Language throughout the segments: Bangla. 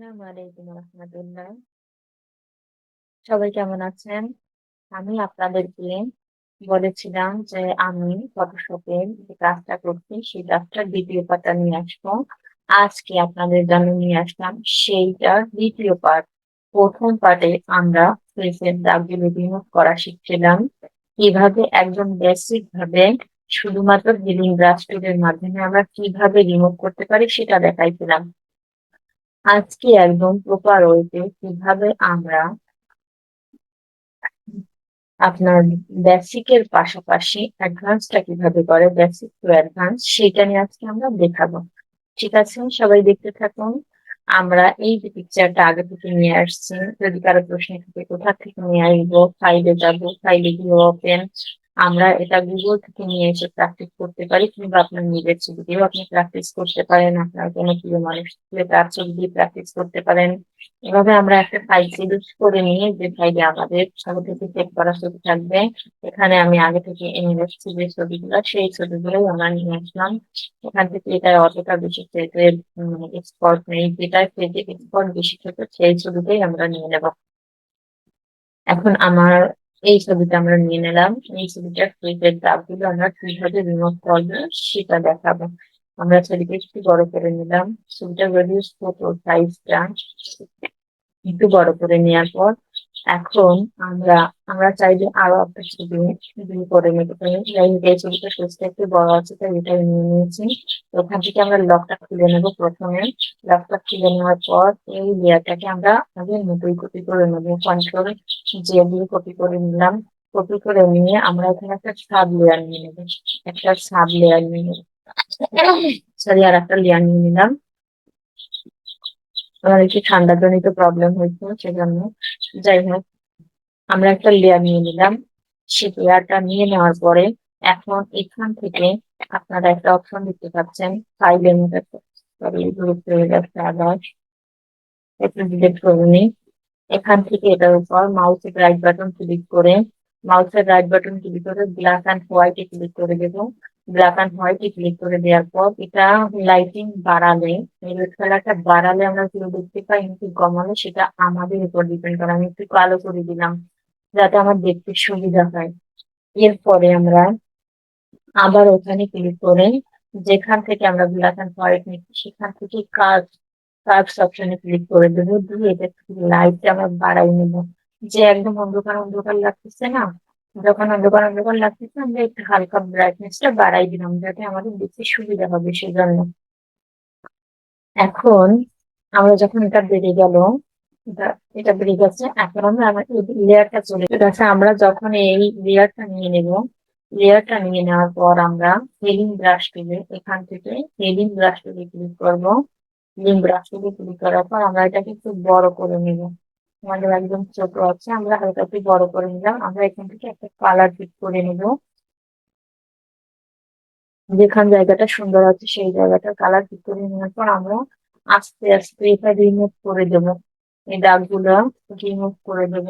আসসালামু আলাইকুম রহমতুল্লাহ। সবাই কেমন আছেন? আমি আপনাদেরকে বলেছিলাম যে আমি ফটোশপের যে কাজটা করছি সেই কাজটার দ্বিতীয় পার্টটা নিয়ে আসবো। আজকে আপনাদের জন্য নিয়ে আসলাম সেইটার দ্বিতীয় পার্ট। প্রথম পার্টে আমরা ফেসের দাগগুলো রিমুভ করা শিখছিলাম, কিভাবে একদম বেসিক ভাবে শুধুমাত্র হিলিং ব্রাশ টুলের মাধ্যমে আমরা কিভাবে রিমুভ করতে পারি সেটা দেখাইছিলাম। আজকে একদম প্রপার ওয়েতে কিভাবে আমরা আপনার বেসিকের পাশাপাশি অ্যাডভান্সটা কিভাবে করে, বেসিক টু অ্যাডভান্স, সেটা নিয়ে আজকে আমরা দেখাবো। ঠিক আছে, সবাই দেখতে থাকুন। আমরা এই যে পিকচারটা আগে থেকে নিয়ে আসছি, যদি কারো প্রশ্ন থাকে কোথা থেকে নিয়ে আসবো, ফাইলে যাবো, ফাইলে গিয়ে ওপেন, আমরা এটা গুগল থেকে নিয়ে এসে প্র্যাকটিস করতে পারি, কিংবা আপনার নিজের ছবি দিয়েও আপনি প্র্যাকটিস করতে পারেন, আপনার কোনো প্রিয় মানুষ থাকলে তার ছবি দিয়ে প্র্যাকটিস করতে পারেন। এভাবে আমরা একটা ফাইল সিলেক্ট করে নিয়ে, যে ফাইলে আমাদের আগে থেকে সেভ করা ছবি থাকবে, এখানে আমি আগে থেকে এনে রেখেছি যে ছবিগুলো, সেই ছবিগুলোই আমরা নিয়ে আসলাম। এখান থেকে এটা অতটা বেশি পেজের এক্সপোর্ট নেই, যেটা পেজে এক্সপোর্ট বেশি থাকে সেই ছবিটাই আমরা নিয়ে নেব। এখন আমার এই ছবিটা আমরা নিয়ে নিলাম, এই ছবিটার পেজের দাগগুলো আমরা কিভাবে রিমুভ করবো সেটা দেখাবো। আমরা ছবিটা একটু বড় করে নিলাম, ছবিটা রেডিউস ফটো সাইজটা একটু বড় করে নেওয়ার পর এখন আমরা আমরা চাইলে আরো একটা ছবি করে নিতে পারি। যাই হোক, এই ছবিটা সাইজটা একটু বড় আছে তাই এটা নিয়ে নিয়েছি। তো ওখান থেকে আমরা লকটা খুলে নেব। প্রথমে লকটা খুলে নেওয়ার পর এই লেয়ারটাকে আমরা আগের মতোই কপি করে নেবো। কন্ট্রোল জে দিয়ে কপি করে নিলাম। কপি করে নিয়ে আমরা এখানে একটা সাব লেয়ার নিয়ে নেবো। একটা সাব লেয়ার নিয়ে নেবো, সরি, আর একটা লেয়ার নিয়ে নিলাম। আমার একটু ঠান্ডা জনিত প্রবলেম হয়েছে সেজন্য। যাই হোক, আমরা একটা লেয়ার নিয়ে নিলাম। সেই লেয়ারটা নিয়ে নেওয়ার পরে এখন এখান থেকে আপনারা একটা অপশন দেখতে পাচ্ছেন, ফাইলের মধ্যে, সরি গ্রুপ হয়ে যাচ্ছে আবার, একটু ডিলিট করে নিই। এখান থেকে এটার উপর মাউসের রাইট বাটন ক্লিক করে ব্ল্যাক অ্যান্ড হোয়াইটে ক্লিক করে দেবো। ব্ল্যাক অ্যান্ড হোয়াইটে ক্লিক করে দেওয়ার পর এটা লাইটিং বাড়ালে, রেড কালারটা বাড়ালে আমরা কেউ দেখতে পাই, কিন্তু কমালে সেটা আমাদের উপর ডিপেন্ড করে। আমি একটু কালো করে দিলাম যাতে আমার দেখতে সুবিধা হয়। এরপরে আমরা আবার ওখানে ক্লিক করে যেখান থেকে আমরা ব্ল্যাক অ্যান্ড হোয়াইট নিচ্ছি সেখান থেকে কার্ভস অপশনে ক্লিক করে দেবো, দিয়ে এটা লাইটটা আমরা বাড়াই নেবো। যে একদম অন্ধকার অন্ধকার লাগতেছে না, যখন অন্ধকার অন্ধকার লাগতেছে আমরা একটু হালকা ব্রাইটনেসটা বাড়াই দিলাম যাতে আমাদের দেখতে সুবিধা হবে সেজন্য। এখন আমরা যখন এটা বেড়ে গেল, এটা এটা বেড়ে গেছে, এখন আমরা আমার এই লেয়ারটা চলে গেছে। আমরা যখন এই লেয়ারটা নিয়ে নেওয়ার পর আমরা হেলিং ব্রাশ টুলে, এখান থেকে হেলিং ব্রাশ টুলে ক্লিক করবো। হেলিং ব্রাশ টুলে ক্লিক করার পর আমরা এটাকে একটু বড় করে নিব। আমাদের একদম ছোট আছে, আমরা হালকা একটু বড় করে নিলাম। আমরা এখান থেকে একটা কালার পিক করে নিব। যেখান জায়গাটা সুন্দর আছে সেই জায়গাটা কালার পিক করে নেওয়ার পর আমরা আস্তে আস্তে এটা রিমুভ করে দেব। এই দাগগুলো রিমুভ করে দেব।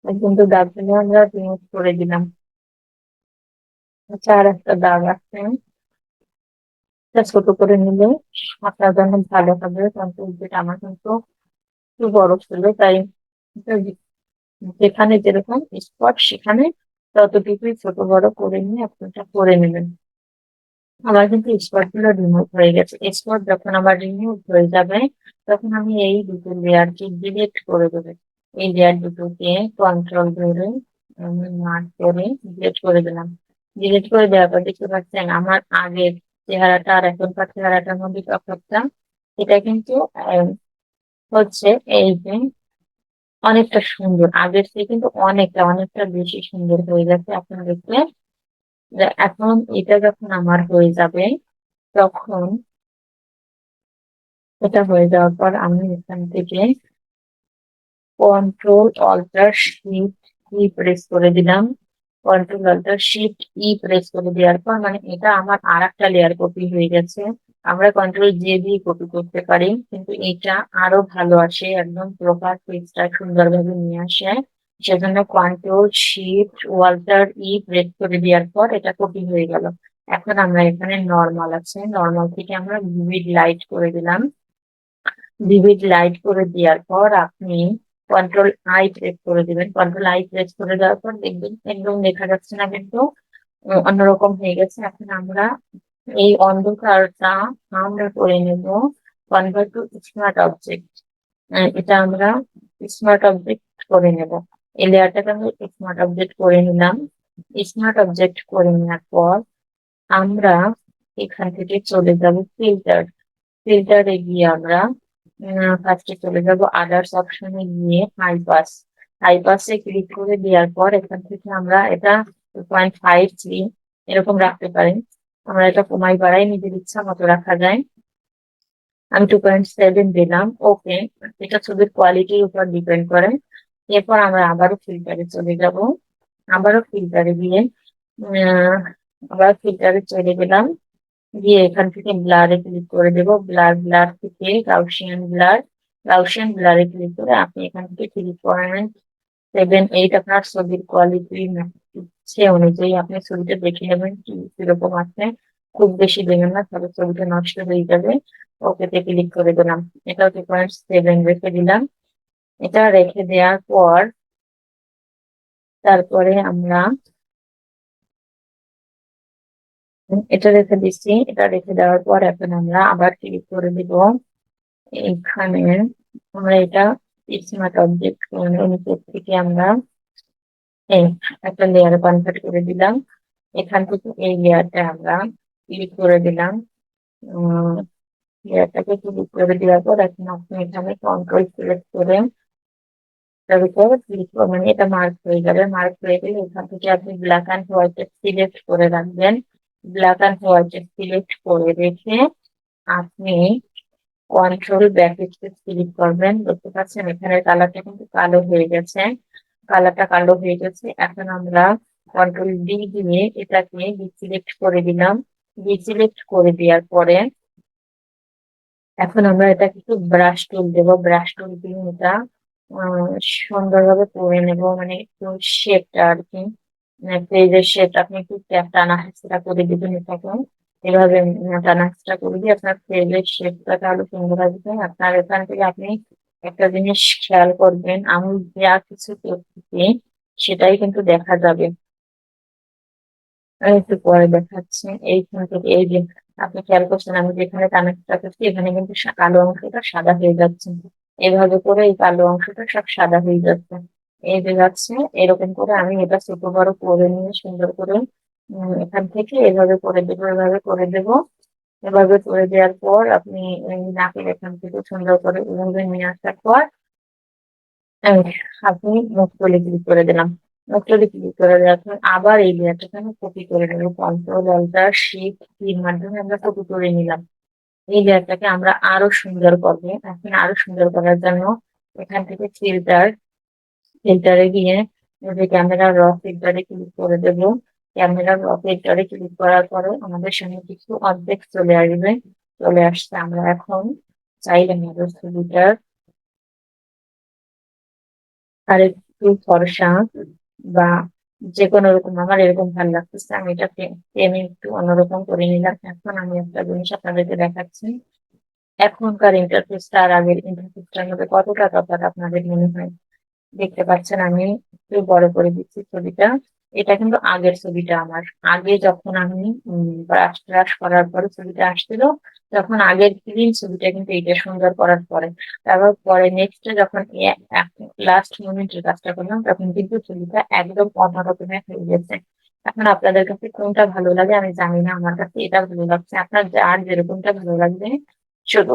কিন্তু দাগগুলো আমরা রিমুভ করে দিলাম। আচ্ছা, আর একটা দাগ আছে, এটা ছোট করে নিলে আপনার জন্য ভালো হবে, কিন্তু যেটা আমার কিন্তু একটু বড় ছিল, তাই এটা যেখানে যেরকম স্পট সেখানে ততটুকুই ছোট বড় করে নিয়ে আপনি এটা করে নেবেন। আমার কিন্তু স্পট গুলো রিমুভ হয়ে গেছে। স্পট যখন আমার রিমুভ হয়ে যাবে তখন আমি এই দুটো লেয়ারকে ডিলিট করে দেবো। এই লেয়ার দুটোকে কন্ট্রোল ধরে আমি মার্ক করে ডিলিট করে দিলাম। ডিলিট করে দেওয়ার পর দেখতে পাচ্ছেন আমার আগের চেহারাটা আর এখনকার চেহারাটার মধ্যে তফাৎটা। এটা কিন্তু আহ, হচ্ছে এই যে অনেকটা সুন্দর, আগের থেকে কিন্তু অনেকটা অনেকটা বেশি সুন্দর হয়ে গেছে। এখন দেখলে যে এখন এটা যখন আমার হয়ে যাবে তখন, এটা হয়ে যাওয়ার পর আমি এখান থেকে control alter shift E press করে দিলাম। Control alter shift E press করে দেওয়ার পর মানে এটা আমার আর একটা লেয়ার কপি হয়ে গেছে। আমরা কন্ট্রোল জে দিয়ে কপি করতে পারি, কিন্তু এটা আরো ভালো আসে, একদম প্রপার পেজটা সুন্দরভাবে নিয়ে আসে। সেজন্য control shift alter E press করে দেওয়ার পর এটা কপি হয়ে গেল। এখন আমরা এখানে নর্মাল আছে, নর্মাল থেকে আমরা ভিভিড লাইট করে দিলাম। ভিভিড লাইট করে দেওয়ার পর আপনি কন্ট্রোল আই প্রেস করে দিবেন। কন্ট্রোল আই প্রেস করে দেওয়ার পর দেখবেন একদম দেখা যাচ্ছে না, কিন্তু অন্যরকম হয়ে গেছে। এখন আমরা এই অন্ধকারটা আমরা করে নেব কনভার্ট টু স্মার্ট অবজেক্ট। এটা আমরা স্মার্ট অবজেক্ট করে নেব। এই লেয়ারটাকে আমরা স্মার্ট অবজেক্ট করে নিলাম। স্মার্ট অবজেক্ট করে নেওয়ার পর আমরা এখান থেকে চলে যাব ফিল্টার। ফিল্টারে গিয়ে আমরা ফার্স্টে চলে যাব আদার্স অপশনে গিয়ে হাইপাস। হাইপাসে ক্লিক করে দেওয়ার পর এখান থেকে আমরা এটা 2.53 এরকম রাখতে পারেন। আমরা এটা কমাই বাড়াই নিজের ইচ্ছা মতো রাখা যায়। আমি 2.7 দিলাম। ওকে, এটা ছবির কোয়ালিটির উপর ডিপেন্ড করে। এরপর আমরা আবারও ফিল্টারে চলে যাব। আবারও ফিল্টারে গিয়ে আহ, আবার ফিল্টারে চলে গেলাম। গিয়ে এখান থেকে ব্লারে ক্লিক করে দেব। ব্লার থেকে গাউসিয়ান ব্লারে ক্লিক করে আপনি এখান থেকে 3.78 আপনার ছবির কোয়ালিটি সে অনুযায়ী আপনি ছবিটা দেখে নেবেন কি কিরকম আছে। খুব বেশি দেবেন না, তাহলে ছবিটা নষ্ট হয়ে যাবে। ওকেতে ক্লিক করে দিলাম। এটা 2.7 রেখে দিলাম। এটা রেখে দেওয়ার পর তারপরে আমরা এটা রেখে দিচ্ছি। এটা রেখে দেওয়ার পর এখন আমরা আবার ক্লিক করে দিব এখানে। আমরা এটা স্মার্ট অবজেক্ট নিচের থেকে আমরা এই একটা লেয়ারে কনভার্ট করে দিলাম। এখান থেকে এই লেয়ারটা আমরা ক্লিক করে দিলাম। লেয়ারটাকে ক্লিক করে দেওয়ার পর এখন আপনি এখানে কন্ট্রোল সিলেক্ট করে এটার উপর ক্লিক করবেন। এটা মার্ক হয়ে যাবে। মার্ক হয়ে গেলে এখান থেকে আপনি ব্ল্যাক অ্যান্ড হোয়াইট সিলেক্ট করে রাখবেন। ব্ল্যাক অ্যান্ড হোয়াইট সিলেক্ট করে রেখে আপনি কন্ট্রোল ব্র্যাকেটে ক্লিক করবেন। দেখতে পাচ্ছেন এখানে কালারটা কিন্তু কালো হয়ে গেছে। কালারটা কালো হয়ে গেছে। এখন আমরা কন্ট্রোল ডি দিয়ে এটাকে ডিসিলেক্ট করে দিলাম। ডিসিলেক্ট করে দেওয়ার পরে এখন আমরা এটাকে একটু ব্রাশ টুল দেবো। ব্রাশ টুল দিয়ে এটা আহ, সুন্দরভাবে করে নেব, মানে একটু শেপটা আর কি, পেজের শেপটা আপনি একটু টানা হেঁচড়া করে দিবেন এটাকে। এভাবে টানা হেঁচড়া করে দিয়ে আপনার পেজের শেপটা তাহলে সুন্দর আসবে। আপনার এখান থেকে আপনি একটা জিনিস খেয়াল করবেন, আমি যা কিছু করতেছি সেটাই কিন্তু দেখা যাবে। আমি একটু পরে দেখাচ্ছি। এইখান থেকে এই যে আপনি খেয়াল করছেন আমি যেখানে কানেক্টটা করছি এখানে কিন্তু কালো অংশটা সাদা হয়ে যাচ্ছে। এভাবে করে এই কালো অংশটা সব সাদা হয়ে যাচ্ছে। এই যে যাচ্ছে এরকম করে আমি এটা ছোট বড় করে নিয়ে সুন্দর করে এখান থেকে এভাবে করে দেবো, এভাবে করে দেবো। এভাবে করে দেওয়ার পর আপনি এই নাকের এখান থেকে সুন্দর করে এভাবে নিয়ে আসার পর আমি আপনি মুখ তুলে ক্লিক করে দিলাম। মুখ তুলে ক্লিক করে দেওয়ার পর আবার এই লেয়ারটাকে আমি কপি করে নেবো। কন্ট্রোল অল্টার শিফট কির মাধ্যমে আমরা কপি করে নিলাম। এই লেয়ারটাকে আমরা আরো সুন্দর করবো। এখন আরো সুন্দর করার জন্য এখান থেকে ফিল্টারে গিয়ে এই যে ক্যামেরা র ফিল্টারে ক্লিক করে দেবো। ক্যামেরা র ফিল্টারে ক্লিক করার পরে আমাদের সামনে কিছু অবজেক্ট চলে আসবে। চলে আসছে। আমরা এখন চাইলে আমাদের ছবিটার আর একটু ফর্সা বা যে কোনো রকম আমার এরকম ভালো লাগতেছে, আমি এটা টেনে একটু অন্যরকম করে নিলাম। এখন আমি একটা জিনিস আপনাদেরকে দেখাচ্ছি। এখনকার ইন্টারফেসটা আর আগের ইন্টারফেসটার মধ্যে কতটা তফাৎ আপনাদের মনে হয়। দেখতে পাচ্ছেন আমি একটু বড় করে দিচ্ছি ছবিটা। এটা কিন্তু আগের ছবিটা আমার। আগে যখন আমি ব্রাশ ট্রাশ করার পরে ছবিটা আসছিল, তখন আগের ক্লিন ছবিটা কিন্তু এটা সুন্দর করার পরে, তারপর পরে নেক্সটে যখন লাস্ট মোমেন্টের কাজটা করলাম তখন কিন্তু ছবিটা একদম অন্যরকমের হয়ে গেছে। এখন আপনাদের কাছে কোনটা ভালো লাগে আমি জানি না, আমার কাছে এটা ভালো লাগছে। আপনার যার যেরকমটা ভালো লাগবে শুধু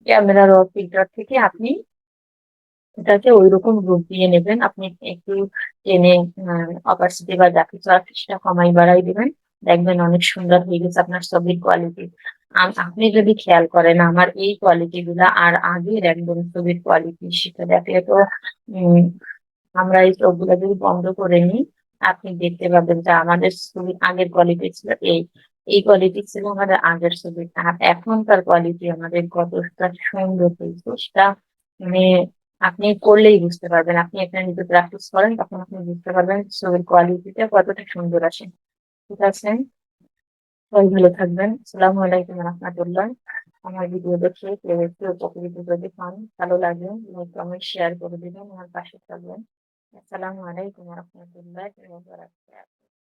ক্যামেরা র ফিল্টার থেকে আপনি এটাকে ওইরকম রূপ দিয়ে নেবেন। আপনি একটু টেনে অপারসিটি বা যা কিছু আছে সেটা কমাই বাড়াই দিবেন। দেখবেন অনেক সুন্দর হয়ে গেছে আপনার ছবির কোয়ালিটি। আপনি যদি খেয়াল করেন আমার এই কোয়ালিটি গুলা আর আগের একদম ছবির কোয়ালিটি সেটা দেখলে তো উম আমরা এই চোখগুলো যদি বন্ধ করে নিই আপনি দেখতে পাবেন যে আমাদের ছবির আগের কোয়ালিটি ছিল এই কোয়ালিটি ছিল আমাদের আগের ছবি। আর এখনকার কোয়ালিটি আমাদের কতটা সুন্দর হয়েছে সেটা মানে আপনি করলেই বুঝতে পারবেন। আপনি এখানে যদি প্র্যাকটিস করেন তখন আপনি বুঝতে পারবেন ছবির কোয়ালিটিটা কতটা সুন্দর আসে। ঠিক আছে, সবাই ভালো থাকবেন। আসসালামু আলাইকুম রহমতুল্লাহ। আমার ভিডিও দেখে কেউ একটু উপকৃত যদি হন, ভালো লাগলে লাইক, কমেন্ট, শেয়ার করে দিবেন। আমার পাশে থাকবেন। আসসালামু আলাইকুম ওয়া রাহমাতুল্লাহি ওয়া বারাকাতুহু।